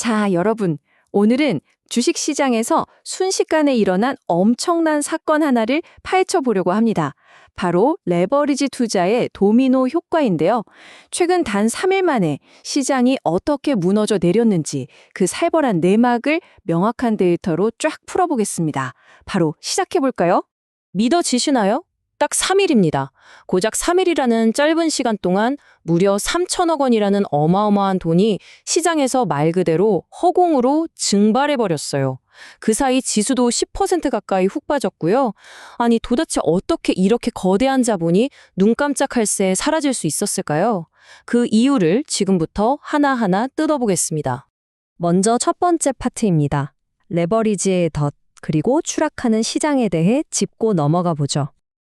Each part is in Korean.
자, 여러분. 오늘은 주식시장에서 순식간에 일어난 엄청난 사건 하나를 파헤쳐 보려고 합니다. 바로 레버리지 투자의 도미노 효과인데요. 최근 단 3일 만에 시장이 어떻게 무너져 내렸는지 그 살벌한 내막을 명확한 데이터로 쫙 풀어보겠습니다. 바로 시작해볼까요? 믿어지시나요? 딱 3일입니다. 고작 3일이라는 짧은 시간 동안 무려 3천억 원이라는 어마어마한 돈이 시장에서 말 그대로 허공으로 증발해버렸어요. 그 사이 지수도 10% 가까이 훅 빠졌고요. 아니 도대체 어떻게 이렇게 거대한 자본이 눈 깜짝할 새에 사라질 수 있었을까요? 그 이유를 지금부터 하나하나 뜯어보겠습니다. 먼저 첫 번째 파트입니다. 레버리지의 덫, 그리고 추락하는 시장에 대해 짚고 넘어가 보죠.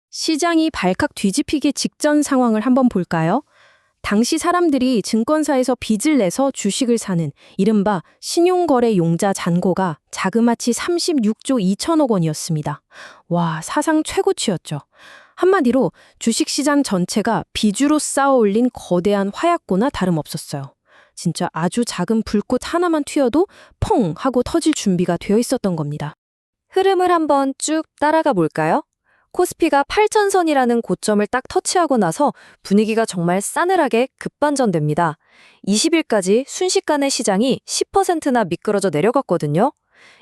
시장이 발칵 뒤집히기 직전 상황을 한번 볼까요? 당시 사람들이 증권사에서 빚을 내서 주식을 사는 이른바 신용거래 용자 잔고가 자그마치 36조 2천억 원이었습니다. 와, 사상 최고치였죠. 한마디로 주식시장 전체가 빚으로 쌓아 올린 거대한 화약고나 다름없었어요. 진짜 아주 작은 불꽃 하나만 튀어도 퐁 하고 터질 준비가 되어 있었던 겁니다. 흐름을 한번 쭉 따라가 볼까요? 코스피가 8,000선이라는 고점을 딱 터치하고 나서 분위기가 정말 싸늘하게 급반전됩니다. 20일까지 순식간에 시장이 10%나 미끄러져 내려갔거든요.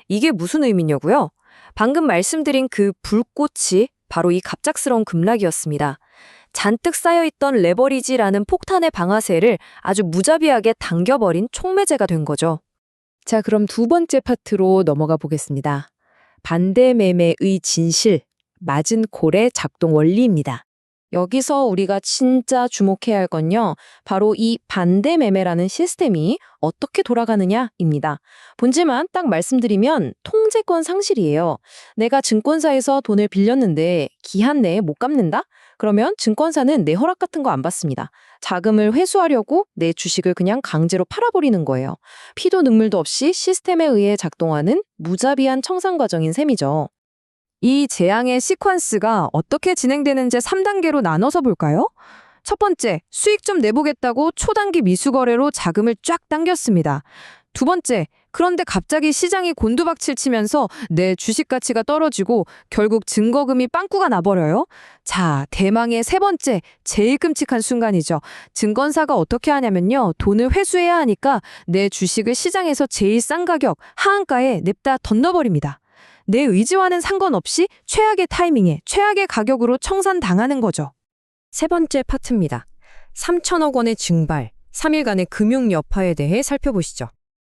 이게 무슨 의미냐고요? 방금 말씀드린 그 불꽃이 바로 이 갑작스러운 급락이었습니다. 잔뜩 쌓여있던 레버리지라는 폭탄의 방아쇠를 아주 무자비하게 당겨버린 촉매제가 된 거죠. 자, 그럼 두 번째 파트로 넘어가 보겠습니다. 반대 매매의 진실. 맞은 콜의 작동 원리입니다. 여기서 우리가 진짜 주목해야 할 건요. 바로 이 반대 매매라는 시스템이 어떻게 돌아가느냐입니다. 본질만 딱 말씀드리면 통제권 상실이에요. 내가 증권사에서 돈을 빌렸는데 기한 내에 못 갚는다? 그러면 증권사는 내 허락 같은 거 안 받습니다. 자금을 회수하려고 내 주식을 그냥 강제로 팔아버리는 거예요. 피도 눈물도 없이 시스템에 의해 작동하는 무자비한 청산 과정인 셈이죠. 이 재앙의 시퀀스가 어떻게 진행되는지 3단계로 나눠서 볼까요? 첫 번째, 수익 좀 내보겠다고 초단기 미수거래로 자금을 쫙 당겼습니다. 두 번째, 그런데 갑자기 시장이 곤두박질 치면서 내 주식 가치가 떨어지고 결국 증거금이 빵꾸가 나버려요. 자, 대망의 세 번째, 제일 끔찍한 순간이죠. 증권사가 어떻게 하냐면요. 돈을 회수해야 하니까 내 주식을 시장에서 제일 싼 가격, 하한가에 냅다 던져버립니다. 내 의지와는 상관없이 최악의 타이밍에 최악의 가격으로 청산당하는 거죠. 세 번째 파트입니다. 3천억 원의 증발, 3일간의 금융 여파에 대해 살펴보시죠.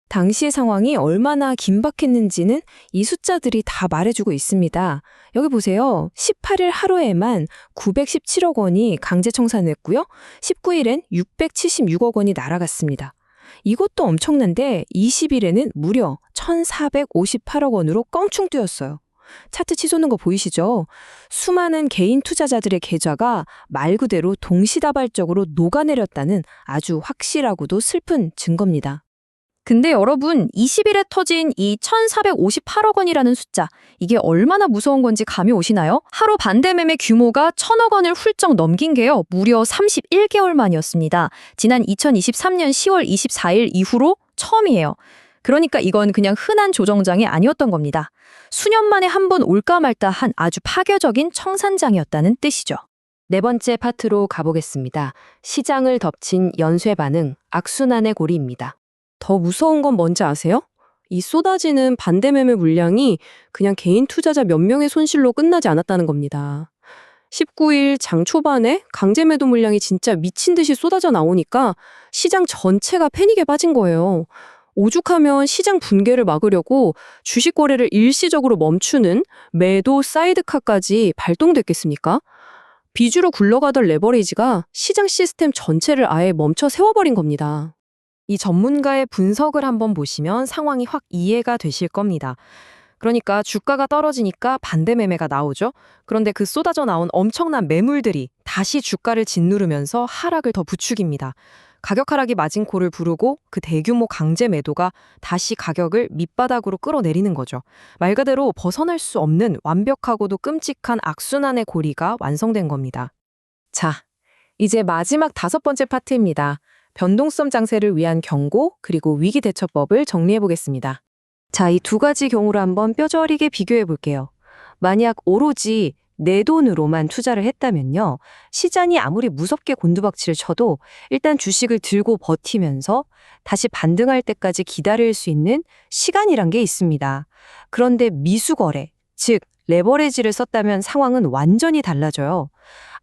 당시의 상황이 얼마나 긴박했는지는 이 숫자들이 다 말해주고 있습니다. 여기 보세요. 18일 하루에만 917억 원이 강제 청산됐고요. 19일엔 676억 원이 날아갔습니다. 이것도 엄청난데 20일에는 무려 1,458억 원으로 껑충 뛰었어요. 차트 치솟는 거 보이시죠? 수많은 개인 투자자들의 계좌가 말 그대로 동시다발적으로 녹아내렸다는 아주 확실하고도 슬픈 증거입니다. 근데 여러분, 20일에 터진 이 1,458억 원이라는 숫자, 이게 얼마나 무서운 건지 감이 오시나요? 하루 반대 매매 규모가 1,000억 원을 훌쩍 넘긴 게요. 무려 31개월 만이었습니다. 지난 2023년 10월 24일 이후로 처음이에요. 그러니까 이건 그냥 흔한 조정장이 아니었던 겁니다. 수년 만에 한 번 올까 말까 한 아주 파괴적인 청산장이었다는 뜻이죠. 네 번째 파트로 가보겠습니다. 시장을 덮친 연쇄 반응, 악순환의 고리입니다. 더 무서운 건 뭔지 아세요? 이 쏟아지는 반대 매매 물량이 그냥 개인 투자자 몇 명의 손실로 끝나지 않았다는 겁니다. 19일 장 초반에 강제 매도 물량이 진짜 미친 듯이 쏟아져 나오니까 시장 전체가 패닉에 빠진 거예요. 오죽하면 시장 붕괴를 막으려고 주식 거래를 일시적으로 멈추는 매도 사이드카까지 발동됐겠습니까? 비주로 굴러가던 레버리지가 시장 시스템 전체를 아예 멈춰 세워버린 겁니다. 이 전문가의 분석을 한번 보시면 상황이 확 이해가 되실 겁니다. 그러니까 주가가 떨어지니까 반대 매매가 나오죠. 그런데 그 쏟아져 나온 엄청난 매물들이 다시 주가를 짓누르면서 하락을 더 부추깁니다. 가격 하락이 마진콜을 부르고 그 대규모 강제 매도가 다시 가격을 밑바닥으로 끌어내리는 거죠. 말 그대로 벗어날 수 없는 완벽하고도 끔찍한 악순환의 고리가 완성된 겁니다. 자, 이제 마지막 5번째 파트입니다. 변동성 장세를 위한 경고 그리고 위기 대처법을 정리해 보겠습니다. 자, 이 두 가지 경우를 한번 뼈저리게 비교해 볼게요. 만약 오로지 내 돈으로만 투자를 했다면요. 시장이 아무리 무섭게 곤두박질을 쳐도 일단 주식을 들고 버티면서 다시 반등할 때까지 기다릴 수 있는 시간이란 게 있습니다. 그런데 미수거래, 즉 레버리지를 썼다면 상황은 완전히 달라져요.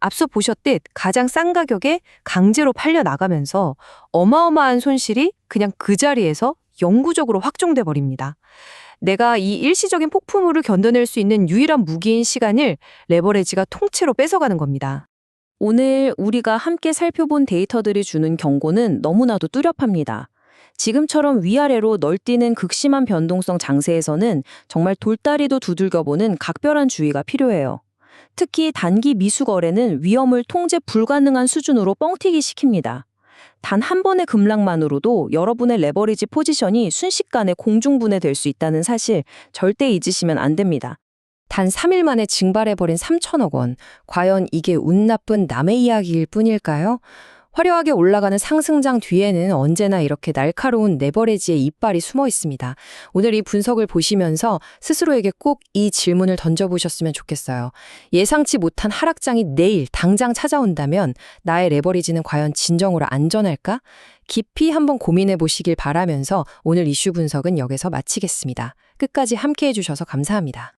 앞서 보셨듯 가장 싼 가격에 강제로 팔려 나가면서 어마어마한 손실이 그냥 그 자리에서 영구적으로 확정돼 버립니다. 내가 이 일시적인 폭풍우를 견뎌낼 수 있는 유일한 무기인 시간을 레버리지가 통째로 뺏어가는 겁니다. 오늘 우리가 함께 살펴본 데이터들이 주는 경고는 너무나도 뚜렷합니다. 지금처럼 위아래로 널뛰는 극심한 변동성 장세에서는 정말 돌다리도 두들겨보는 각별한 주의가 필요해요. 특히 단기 미수 거래는 위험을 통제 불가능한 수준으로 뻥튀기 시킵니다. 단 한 번의 급락만으로도 여러분의 레버리지 포지션이 순식간에 공중분해될 수 있다는 사실 절대 잊으시면 안 됩니다. 단 3일 만에 증발해버린 3천억 원. 과연 이게 운 나쁜 남의 이야기일 뿐일까요? 화려하게 올라가는 상승장 뒤에는 언제나 이렇게 날카로운 레버리지의 이빨이 숨어 있습니다. 오늘 이 분석을 보시면서 스스로에게 꼭 이 질문을 던져보셨으면 좋겠어요. 예상치 못한 하락장이 내일 당장 찾아온다면 나의 레버리지는 과연 진정으로 안전할까? 깊이 한번 고민해 보시길 바라면서 오늘 이슈 분석은 여기서 마치겠습니다. 끝까지 함께 해주셔서 감사합니다.